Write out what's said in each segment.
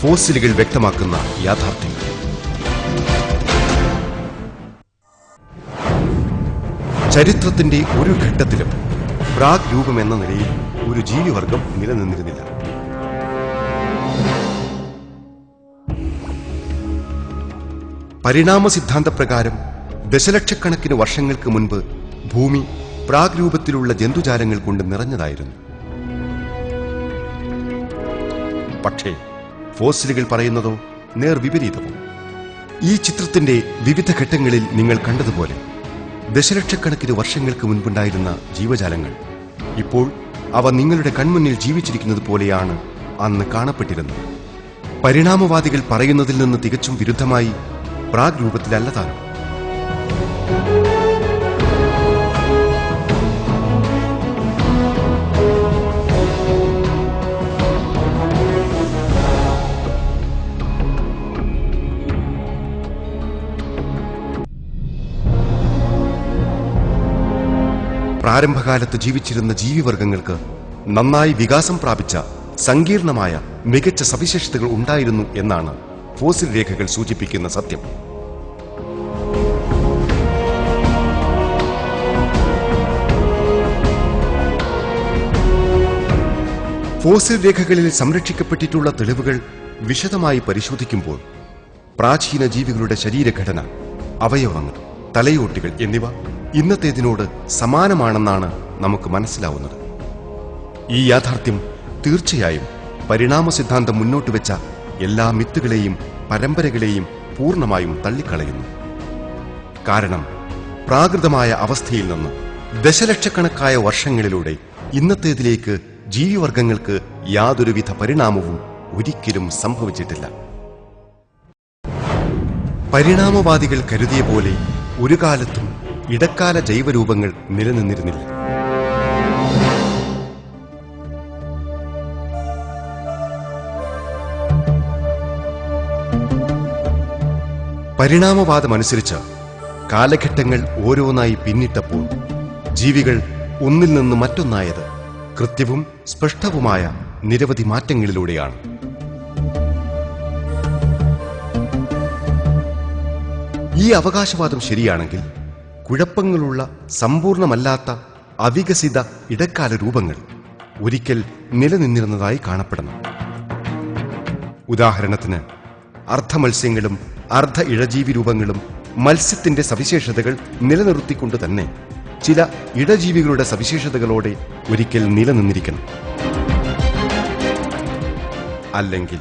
ഫോസിലുകൾ വ്യക്തമാക്കുന്ന യാഥാർത്ഥ്യങ്ങൾ. ചരിത്രത്തിന്റെ ഒരു ഘട്ടത്തിലും പ്രാഗ് രൂപം എന്ന നിലയിൽ ഒരു ജീവിവർഗം നിലനിന്നിരുന്നില്ല. പരിണാമ സിദ്ധാന്തപ്രകാരം ദശലക്ഷക്കണക്കിന് വർഷങ്ങൾക്ക് മുൻപ് ഭൂമി പ്രാഗ് രൂപത്തിലുള്ള ജന്തുജാലങ്ങൾ കൊണ്ട് നിറഞ്ഞതായിരുന്നു. പക്ഷേ ഫോസിലുകൾ പറയുന്നതോ നേർവിപരീതമോ. ഈ ചിത്രത്തിന്റെ വിവിധ ഘട്ടങ്ങളിൽ നിങ്ങൾ കണ്ടതുപോലെ ദശലക്ഷക്കണക്കിന് വർഷങ്ങൾക്ക് മുൻപുണ്ടായിരുന്ന ജീവജാലങ്ങൾ ഇപ്പോൾ അവ നിങ്ങളുടെ കൺമുന്നിൽ ജീവിച്ചിരിക്കുന്നത് പോലെയാണ് അന്ന് കാണപ്പെട്ടിരുന്നത്. പരിണാമവാദികൾ പറയുന്നതിൽ നിന്ന് തികച്ചും വിരുദ്ധമായി പ്രാഗ് രൂപത്തിലല്ല താനും. പ്രാരംഭകാലത്ത് ജീവിച്ചിരുന്ന ജീവിവർഗങ്ങൾക്ക് നന്നായി വികാസം പ്രാപിച്ച സങ്കീർണമായ മികച്ച സവിശേഷതകൾ ഉണ്ടായിരുന്നു എന്നാണ് ഫോസിൽ രേഖകൾ സൂചിപ്പിക്കുന്ന സത്യം. ഫോസിൽ രേഖകളിൽ സംരക്ഷിക്കപ്പെട്ടിട്ടുള്ള തെളിവുകൾ വിശദമായി പരിശോധിക്കുമ്പോൾ പ്രാചീന ജീവികളുടെ ശരീരഘടന, അവയവങ്ങൾ, തലയോട്ടികൾ എന്നിവ ഇന്നത്തേതിനോട് സമാനമാണെന്നാണ് നമുക്ക് മനസ്സിലാവുന്നത്. ഈ യാഥാർത്ഥ്യം തീർച്ചയായും പരിണാമ സിദ്ധാന്തം മുന്നോട്ട് വെച്ച എല്ലാ മിത്തുകളെയും പരമ്പരകളെയും പൂർണ്ണമായും തള്ളിക്കളയുന്നു. കാരണം പ്രാകൃതമായ അവസ്ഥയിൽ നിന്ന് ദശലക്ഷക്കണക്കായ വർഷങ്ങളിലൂടെ ഇന്നത്തേതിലേക്ക് ജീവിവർഗങ്ങൾക്ക് യാതൊരുവിധ പരിണാമവും ഒരിക്കലും സംഭവിച്ചിട്ടില്ല. പരിണാമവാദികൾ കരുതിയ പോലെ ഒരു കാലത്തും ഇടക്കാല ജൈവരൂപങ്ങൾ നിലനിന്നിരുന്നില്ല. പരിണാമവാദമനുസരിച്ച് കാലഘട്ടങ്ങൾ ഓരോന്നായി പിന്നിട്ടപ്പോൾ ജീവികൾ ഒന്നിൽ നിന്ന് മറ്റൊന്നായത് കൃത്യവും സ്പഷ്ടവുമായ നിരവധി മാറ്റങ്ങളിലൂടെയാണ്. ഈ അവകാശവാദം ശരിയാണെങ്കിൽ കുഴപ്പങ്ങളുള്ള സമ്പൂർണമല്ലാത്ത അവികസിത ഇടക്കാല രൂപങ്ങൾ ഒരിക്കൽ നിലനിന്നിരുന്നതായി കാണപ്പെടണം. ഉദാഹരണത്തിന് അർദ്ധമത്സ്യങ്ങളും അർദ്ധ ഇഴജീവി രൂപങ്ങളും മത്സ്യത്തിന്റെ സവിശേഷതകൾ നിലനിർത്തിക്കൊണ്ട് തന്നെ ചില ഇടജീവികളുടെ സവിശേഷതകളോടെ ഒരിക്കൽ നിലനിന്നിരിക്കണം. അല്ലെങ്കിൽ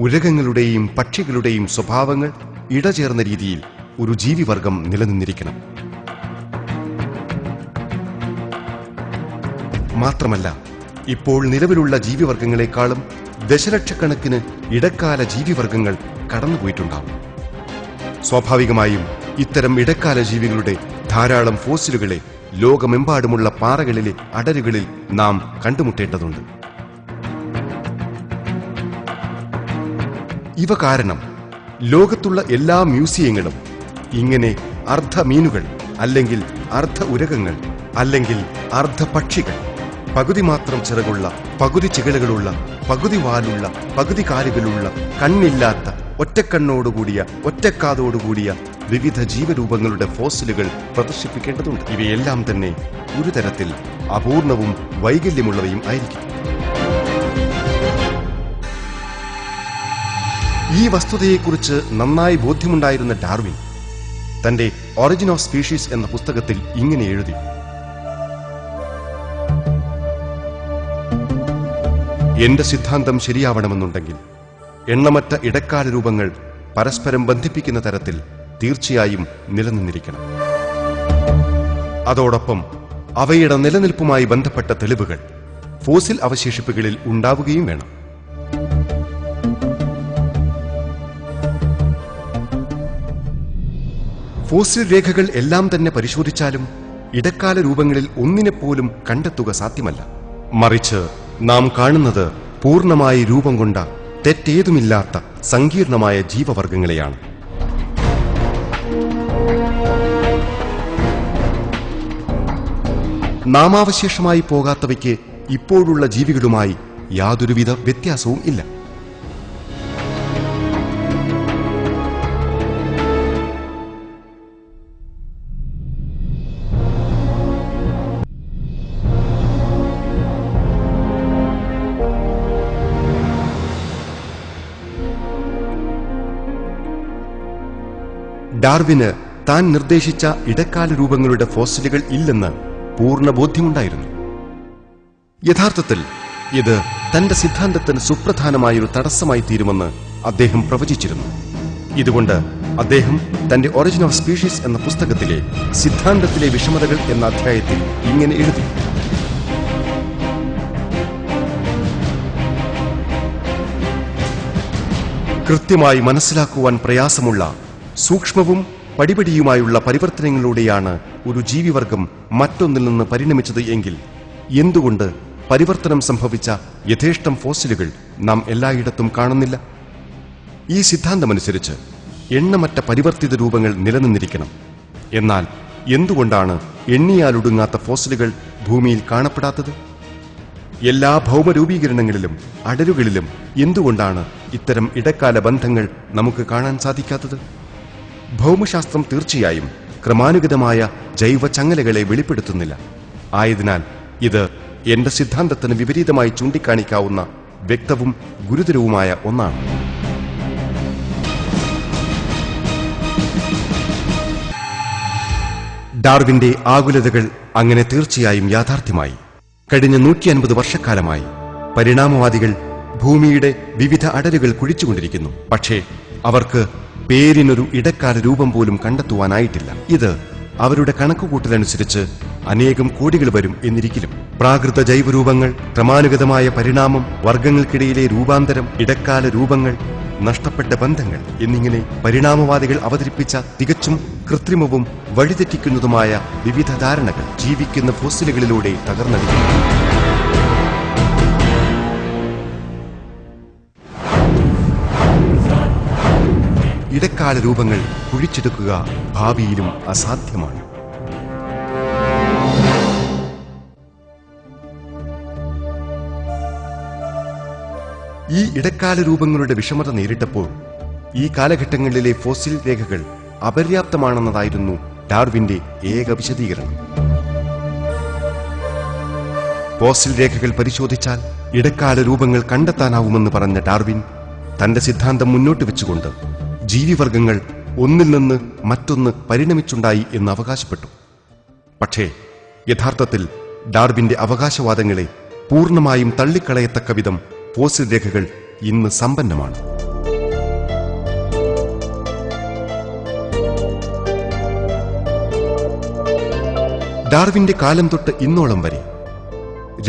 ഉരകങ്ങളുടെയും പക്ഷികളുടെയും സ്വഭാവങ്ങൾ ഇടചേർന്ന രീതിയിൽ ഒരു ജീവിവർഗം നിലനിന്നിരിക്കണം. മാത്രമല്ല, ഇപ്പോൾ നിലവിലുള്ള ജീവിവർഗങ്ങളെക്കാളും ദശലക്ഷക്കണക്കിന് ഇടക്കാല ജീവിവർഗങ്ങൾ കടന്നുപോയിട്ടുണ്ടാവും. സ്വാഭാവികമായും ഇത്തരം ഇടക്കാല ജീവികളുടെ ധാരാളം ഫോസിലുകളെ ലോകമെമ്പാടുമുള്ള പാറകളിലെ അടരുകളിൽ നാം കണ്ടുമുട്ടേണ്ടതുണ്ട്. ഇവ കാരണം ലോകത്തുള്ള എല്ലാ മ്യൂസിയങ്ങളും ഇങ്ങനെ അർദ്ധ മീനുകൾ, അല്ലെങ്കിൽ അർദ്ധ ഉരകങ്ങൾ, അല്ലെങ്കിൽ അർദ്ധ പക്ഷികൾ, പകുതി മാത്രം ചിറകുള്ള, പകുതി ചികളുകളുള്ള, പകുതി വാലുള്ള, പകുതി കാലുകളുള്ള, കണ്ണില്ലാത്ത, ഒറ്റക്കണ്ണോടുകൂടിയ, ഒറ്റക്കാതോടുകൂടിയ വിവിധ ജീവരൂപങ്ങളുടെ ഫോസിലുകൾ പ്രദർശിപ്പിക്കേണ്ടതുണ്ട്. ഇവയെല്ലാം തന്നെ ഒരു തരത്തിൽ അപൂർണവും വൈകല്യമുള്ളവയും ആയിരിക്കും. ഈ വസ്തുതയെക്കുറിച്ച് നന്നായി ബോധ്യമുണ്ടായിരുന്ന ഡാർവിൻ തന്റെ ഒറിജിൻ ഓഫ് സ്പീഷീസ് എന്ന പുസ്തകത്തിൽ ഇങ്ങനെ എഴുതി: എന്റെ സിദ്ധാന്തം ശരിയാവണമെന്നുണ്ടെങ്കിൽ എണ്ണമറ്റ ഇടക്കാല രൂപങ്ങൾ പരസ്പരം ബന്ധിപ്പിക്കുന്ന തരത്തിൽ തീർച്ചയായും നിലനിന്നിരിക്കണം. അതോടൊപ്പം അവയുടെ നിലനിൽപ്പുമായി ബന്ധപ്പെട്ട തെളിവുകൾ ഫോസിൽ അവശേഷിപ്പുകളിൽ ഉണ്ടാവുകയും വേണം. ഫോസിൽ രേഖകൾ എല്ലാം തന്നെ പരിശോധിച്ചാലും ഇടക്കാല രൂപങ്ങളിൽ ഒന്നിനെപ്പോലും കണ്ടെത്തുക സാധ്യമല്ല. മറിച്ച് നാം കാണുന്നത് പൂർണ്ണമായി രൂപം കൊണ്ട തെറ്റേതുമില്ലാത്ത സങ്കീർണമായ ജീവവർഗങ്ങളെയാണ്. നാമാവശേഷമായി പോകാത്തവയ്ക്ക് ഇപ്പോഴുള്ള ജീവികളുമായി യാതൊരുവിധ വ്യത്യാസവും ഇല്ല. ഡാർവിന് താൻ നിർദ്ദേശിച്ച ഇടക്കാല രൂപങ്ങളുടെ ഫോസിലുകൾ ഇല്ലെന്ന് പൂർണ്ണ ബോധ്യമുണ്ടായിരുന്നു. യഥാർത്ഥത്തിൽ ഇത് തന്റെ സിദ്ധാന്തത്തിന് സുപ്രധാനമായൊരു തടസ്സമായി തീരുമെന്ന് അദ്ദേഹം പ്രവചിച്ചിരുന്നു. ഇതുകൊണ്ട് അദ്ദേഹം തന്റെ ഒറിജിൻ ഓഫ് സ്പീഷീസ് എന്ന പുസ്തകത്തിലെ സിദ്ധാന്തത്തിലെ വിഷമതകൾ എന്ന അധ്യായത്തിൽ ഇങ്ങനെ എഴുതി: കൃത്യമായി മനസ്സിലാക്കുവാൻ പ്രയാസമുള്ള സൂക്ഷ്മവും പടിപടിയുമായുള്ള പരിവർത്തനങ്ങളിലൂടെയാണ് ഒരു ജീവിവർഗം മറ്റൊന്നിൽ നിന്ന് പരിണമിച്ചത് എങ്കിൽ എന്തുകൊണ്ട് പരിവർത്തനം സംഭവിച്ച യഥേഷ്ടം ഫോസിലുകൾ നാം എല്ലായിടത്തും കാണുന്നില്ല? ഈ സിദ്ധാന്തമനുസരിച്ച് എണ്ണമറ്റ പരിവർത്തിത രൂപങ്ങൾ നിലനിന്നിരിക്കണം. എന്നാൽ എന്തുകൊണ്ടാണ് എണ്ണിയാലൊടുങ്ങാത്ത ഫോസിലുകൾ ഭൂമിയിൽ കാണപ്പെടാത്തത്? എല്ലാ ഭൗമരൂപീകരണങ്ങളിലും അടരുകളിലും എന്തുകൊണ്ടാണ് ഇത്തരം ഇടക്കാല ബന്ധങ്ങൾ നമുക്ക് കാണാൻ സാധിക്കാത്തത്? ഭൗമശാസ്ത്രം തീർച്ചയായും ക്രമാനുഗതമായ ജൈവ ചങ്ങലകളെ വെളിപ്പെടുത്തുന്നില്ല. ആയതിനാൽ ഇത് എന്റെ സിദ്ധാന്തത്തിന് വിപരീതമായി ചൂണ്ടിക്കാണിക്കാവുന്ന വ്യക്തവും ഗുരുതരവുമായ ഒന്നാണ്. ഡാർവിന്റെ ആകുലതകൾ അങ്ങനെ തീർച്ചയായും യാഥാർത്ഥ്യമായി. കഴിഞ്ഞ 150 വർഷക്കാലമായി പരിണാമവാദികൾ ഭൂമിയുടെ വിവിധ അടരുകൾ കുഴിച്ചുകൊണ്ടിരിക്കുന്നു. പക്ഷേ അവർക്ക് പേരിനൊരു ഇടക്കാല രൂപം പോലും കണ്ടെത്തുവാനായിട്ടില്ല. ഇത് അവരുടെ കണക്കുകൂട്ടലനുസരിച്ച് അനേകം കോടികൾ വരും എന്നിരിക്കലും. പ്രാകൃത ജൈവരൂപങ്ങൾ, ക്രമാനുഗതമായ പരിണാമം, വർഗങ്ങൾക്കിടയിലെ രൂപാന്തരം, ഇടക്കാല രൂപങ്ങൾ, നഷ്ടപ്പെട്ട ബന്ധങ്ങൾ എന്നിങ്ങനെ പരിണാമവാദികൾ അവതരിപ്പിച്ച തികച്ചും കൃത്രിമവും വഴിതെറ്റിക്കുന്നതുമായ വിവിധ ധാരണകൾ ജീവിക്കുന്ന ഫോസിലുകളിലൂടെ തകർന്നടിക്കുന്നു. ഇടക്കാല രൂപങ്ങൾ കുഴിച്ചെടുക്കുക ഭാവിയിലും അസാധ്യമാണ്. ഈ ഇടക്കാല രൂപങ്ങളുടെ വിഷമത നേരിട്ടപ്പോൾ ഈ കാലഘട്ടങ്ങളിലെ ഫോസിൽ രേഖകൾ അപര്യാപ്തമാണെന്നതായിരുന്നു ഡാർവിന്റെ ഏക വിശദീകരണം. ഫോസിൽ രേഖകൾ പരിശോധിച്ചാൽ ഇടക്കാല രൂപങ്ങൾ കണ്ടെത്താനാവുമെന്ന് പറഞ്ഞ ഡാർവിൻ തന്റെ സിദ്ധാന്തം മുന്നോട്ട് വെച്ചുകൊണ്ട് ജീവിവർഗങ്ങൾ ഒന്നിൽ നിന്ന് മറ്റൊന്ന് പരിണമിച്ചുണ്ടായി എന്ന് അവകാശപ്പെട്ടു. പക്ഷേ യഥാർത്ഥത്തിൽ ഡാർവിന്റെ അവകാശവാദങ്ങളെ പൂർണ്ണമായും തള്ളിക്കളയത്തക്ക വിധം ഫോസിൽ രേഖകൾ ഇന്ന് സമ്പന്നമാണ്. ഡാർവിന്റെ കാലം തൊട്ട് ഇന്നോളം വരെ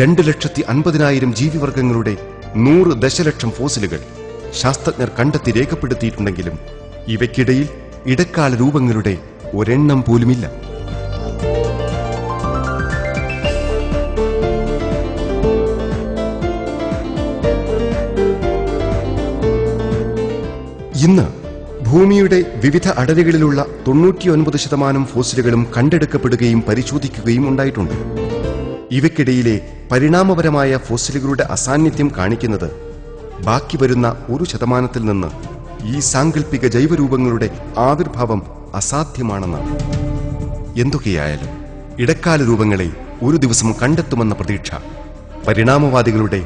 2,50,000 ജീവിവർഗങ്ങളുടെ 100 ദശലക്ഷം ഫോസിലുകൾ ശാസ്ത്രജ്ഞർ കണ്ടെത്തി രേഖപ്പെടുത്തിയിട്ടുണ്ടെങ്കിലും ഇവയ്ക്കിടയിൽ ഇടക്കാല രൂപങ്ങളുടെ ഒരെണ്ണം പോലുമില്ല. ഇന്ന് ഭൂമിയുടെ വിവിധ അടരുകളിലുള്ള 99% ഫോസിലുകളും കണ്ടെടുക്കപ്പെടുകയും പരിശോധിക്കുകയും ഉണ്ടായിട്ടുണ്ട്. ഇവയ്ക്കിടയിലെ പരിണാമപരമായ ഫോസിലുകളുടെ അസാന്നിധ്യം കാണിക്കുന്നത് ബാക്കി വരുന്ന 1% നിന്ന് ഈ സാങ്കല്പിക ജൈവരൂപങ്ങളുടെ ആവിർഭാവം അസാധ്യമാണെന്നാണ്. എന്തൊക്കെയായാലും ഇടക്കാല രൂപങ്ങളെ ഒരു ദിവസം കണ്ടെത്തുമെന്ന പ്രതീക്ഷ പരിണാമവാദികളുടെ